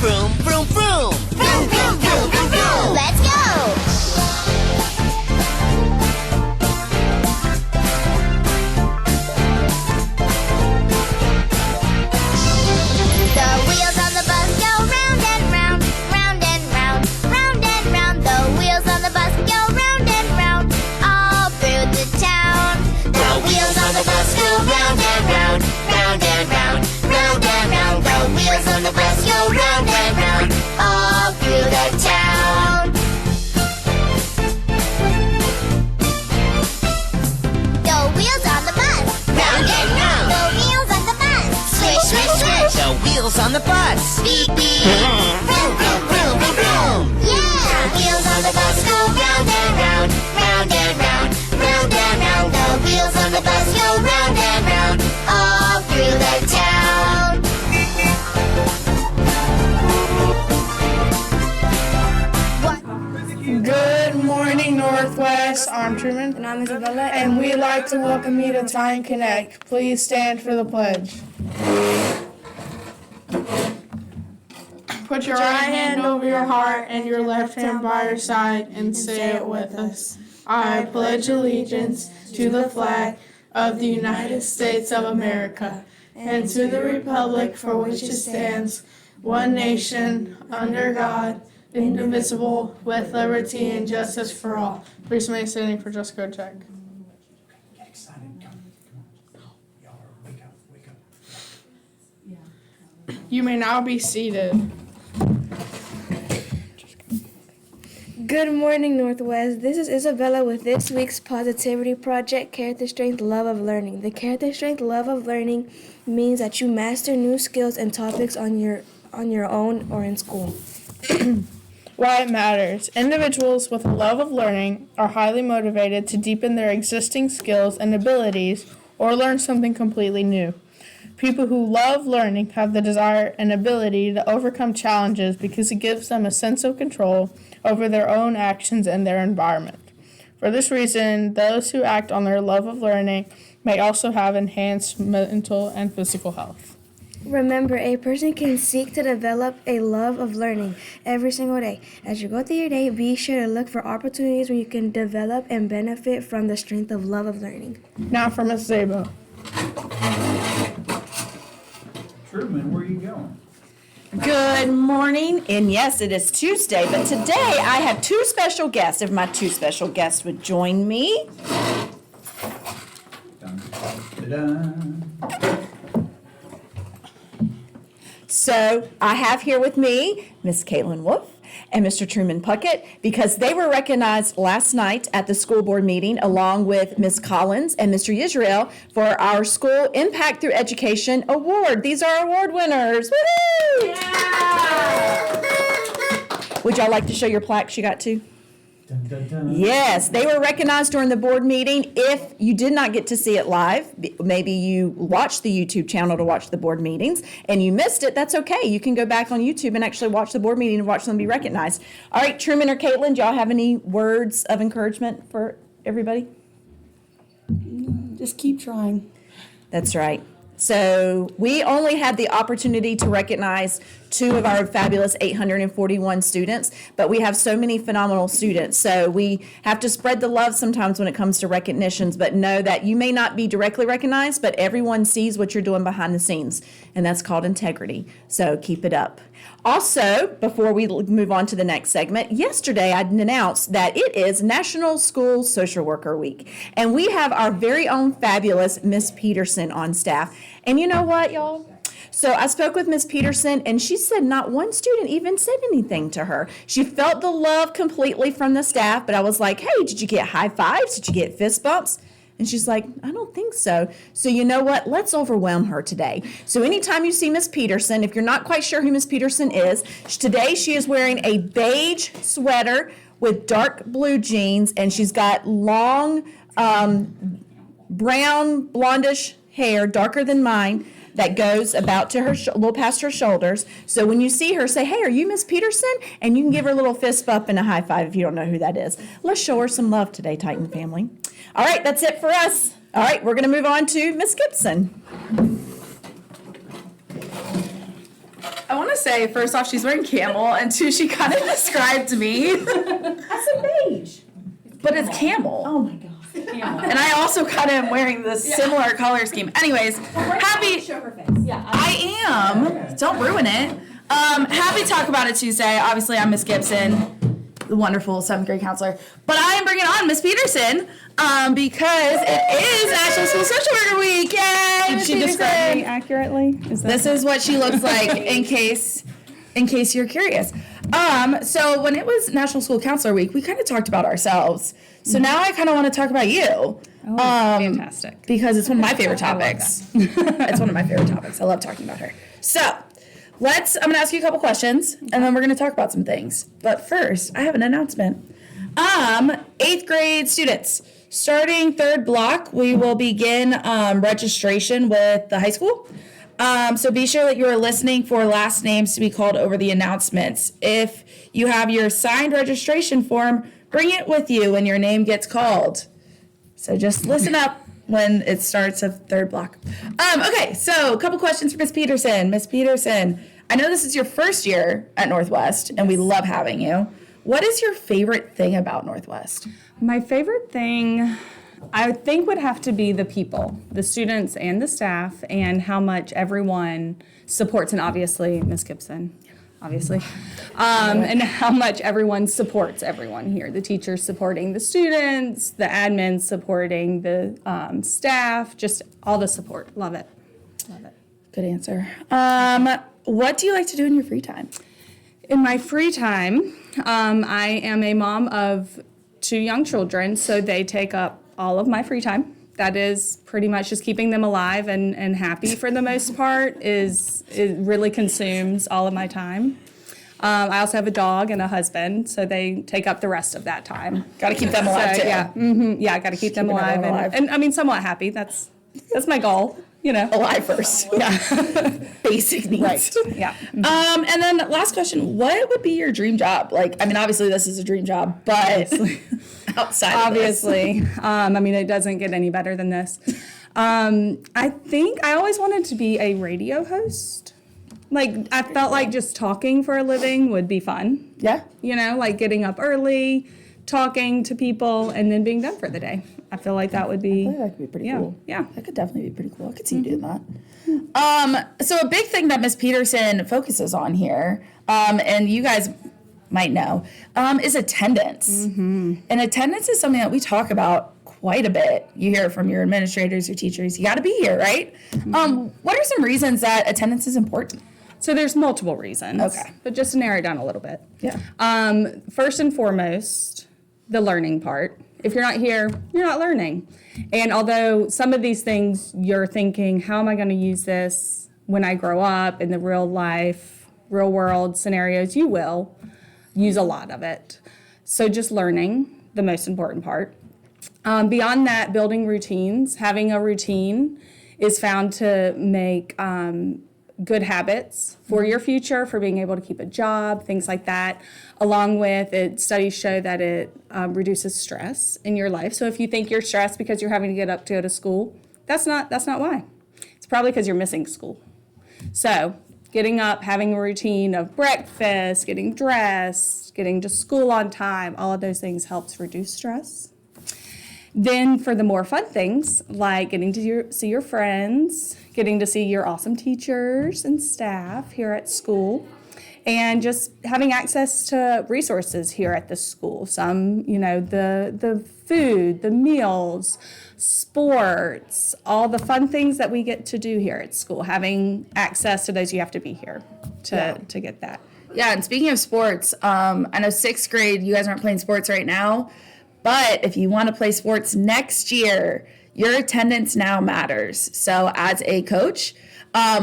Vroom, vroom, vroom. Vroom, vroom, vroom, vroom, vroom. Let's go! The wheels on the bus go round and round, round and round, round and round. The wheels on the bus go round and round, all through the town. The wheels on the bus go round and round, round and round, round and round. The wheels on the bus go round and round, all through the town. The wheels on the bus, round and round. The wheels on the bus, swish, swish, swish. The wheels on the bus. Beep, beep. Vroom, vroom, vroom, vroom, vroom. Yeah! The wheels on the bus go round and round, round and round, round and round. The wheels on the bus go round and round, all through the town. Good morning, Northwest. I'm Truman. And I'm Isabella. And we'd like to welcome you to Time Connect. Please stand for the pledge. Put your right hand over your heart and your left hand by your side and say it with us. I pledge allegiance to the flag of the United States of America and to the republic for which it stands, one nation, under God, indivisible, with liberty and justice for all. Please remain standing for just go check. Get excited. Come on. Y'all are wake up. You may now be seated. Good morning, Northwest. This is Isabella with this week's Positivity Project, Character Strength, Love of Learning. The Character Strength, Love of Learning means that you master new skills and topics on your own or in school. Why it matters. Individuals with a love of learning are highly motivated to deepen their existing skills and abilities or learn something completely new. People who love learning have the desire and ability to overcome challenges because it gives them a sense of control over their own actions and their environment. For this reason, those who act on their love of learning may also have enhanced mental and physical health. Remember, a person can seek to develop a love of learning every single day. As you go through your day, be sure to look for opportunities where you can develop and benefit from the strength of love of learning. Now for Ms. Zabo. Truman, where are you going? Good morning, and yes, it is Tuesday, but today I have two special guests. If my two special guests would join me. Dun, dun, dun. So I have here with me Miss Caitlin Wolf and Mr. Truman Puckett because they were recognized last night at the school board meeting along with Ms. Collins and Mr. Israel for our School Impact Through Education Award. These are award winners. Woo-hoo! Yeah! Would y'all like to show your plaques you got too? Dun, dun, dun. Yes, they were recognized during the board meeting. If you did not get to see it live, maybe you watched the YouTube channel to watch the board meetings and you missed it, that's okay. You can go back on YouTube and actually watch the board meeting and watch them be recognized. All right, Truman or Caitlin, do y'all have any words of encouragement for everybody? Just keep trying. That's right. So we only had the opportunity to recognize two of our fabulous 841 students, but we have so many phenomenal students. So we have to spread the love sometimes when it comes to recognitions, but know that you may not be directly recognized, but everyone sees what you're doing behind the scenes, and that's called integrity. So keep it up. Also, before we move on to the next segment, yesterday I announced that it is National School Social Worker Week, and we have our very own fabulous Miss Peterson on staff. And you know what, y'all? So I spoke with Miss Peterson, and she said not one student even said anything to her. She felt the love completely from the staff, but I was like, hey, did you get high fives? Did you get fist bumps? And she's like, I don't think so. So you know what? Let's overwhelm her today. So anytime you see Miss Peterson, if you're not quite sure who Miss Peterson is, today she is wearing a beige sweater with dark blue jeans, and she's got long brown blondish hair, darker than mine, that goes about to her, a little past her shoulders. So when you see her, say, hey, are you Miss Peterson? And you can give her a little fist bump and a high five if you don't know who that is. Let's show her some love today, Titan family. All right, that's it for us. All right, we're going to move on to Miss Gibson. I want to to say, first off, she's wearing camel, and two, she kind of described me. That's a beige. But it's camel. Oh my God. And I also kind of am wearing this similar color scheme. Anyways, happy. Show her face. Yeah. I am. Don't ruin it. Happy Talk About It Tuesday. Obviously, I'm Miss Gibson, the wonderful 7th grade counselor. But I am bringing on Miss Peterson because it is National School Social Worker Week. Yay! Did Miss she describe Peterson. me accurately? This is what she looks like in case you're curious. So when it was National School Counselor Week, we kind of talked about ourselves. So now I kind of want to talk about you. Oh, fantastic. Because it's one of my favorite topics. It's one of my favorite topics. I love talking about her. So I'm going to ask you a couple questions, and then we're going to talk about some things. But first, I have an announcement. 8th grade students, starting 3rd block, we will begin registration with the high school. So be sure that you are listening for last names to be called over the announcements. If you have your signed registration form, bring it with you when your name gets called. So just listen up when it starts of 3rd block. Okay, so a couple questions for Miss Peterson. Miss Peterson, I know this is your first year at Northwest, and we love having you. What is your favorite thing about Northwest? My favorite thing, I think, would have to be the people, the students and the staff, and how much everyone supports, and obviously Miss Gibson, obviously, and how much everyone supports everyone here. The teachers supporting the students, the admins supporting the staff, just all the support. Love it. Love it. Good answer. What do you like to do in your free time? In my free time, I am a mom of 2 young children, so they take up all of my free time. That is pretty much just keeping them alive and happy for the most part. It really consumes all of my time. I also have a dog and a husband, so they take up the rest of that time. Got to keep them alive, So, too. yeah, got to keep them keeping alive, everyone alive. and I mean somewhat happy. That's my goal, you know. Alive first. Yeah. Basic needs. Right. Yeah. And then last question, what would be your dream job? Like, I mean, obviously this is a dream job, but outside of this. Obviously. I mean, it doesn't get any better than this. I think I always wanted to be a radio host. Like, I felt like just talking for a living would be fun. Yeah. You know, like getting up early, talking to people, and then being done for the day. I feel like that would be. I think that could be pretty Yeah, cool. yeah. That could definitely be pretty cool. I could see you doing that. So a big thing that Miss Peterson focuses on here, and you guys might know, is attendance. And attendance is something that we talk about quite a bit. You hear it from your administrators, your teachers. You got to be here, right? What are some reasons that attendance is important? So there's multiple reasons. Okay. But just to narrow it down a little bit. Yeah. First and foremost, the learning part. If you're not here, you're not learning. And although some of these things you're thinking, how am I going to use this when I grow up in the real life, real world scenarios, you will use a lot of it. So just learning, the most important part. Beyond that, building routines. Having a routine is found to make good habits for your future, for being able to keep a job, things like that. Along with it, studies show that it reduces stress in your life. So if you think you're stressed because you're having to get up to go to school, that's not why. It's probably because you're missing school. So getting up, having a routine of breakfast, getting dressed, getting to school on time, all of those things helps reduce stress. Then for the more fun things, like getting to see your friends, getting to see your awesome teachers and staff here at school, and just having access to resources here at the school. Some, you know, the food, the meals, sports, all the fun things that we get to do here at school. Having access to those, you have to be here to get that. Yeah, and speaking of sports, I know 6th grade, you guys aren't playing sports right now, but if you want to play sports next year, your attendance now matters. So as a coach,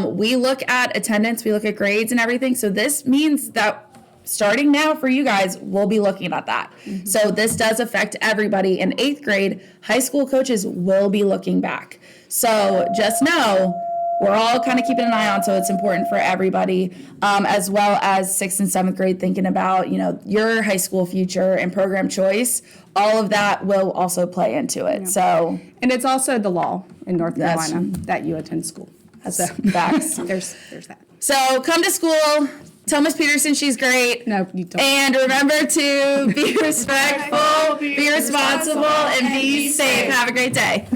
we look at attendance, we look at grades and everything. So this means that starting now for you guys, we'll be looking at that. So this does affect everybody. In 8th grade, high school coaches will be looking back. So just know, we're all kind of keeping an eye on, so it's important for everybody, as well as 6th and 7th grade, thinking about, you know, your high school future and program choice. All of that will also play into it. So And it's also the law in North That's- Carolina that you attend school. that's facts. There's that. So come to school, Tell Miss Peterson she's great. No, you don't. And remember to be respectful, be responsible, and be safe. Have a great day.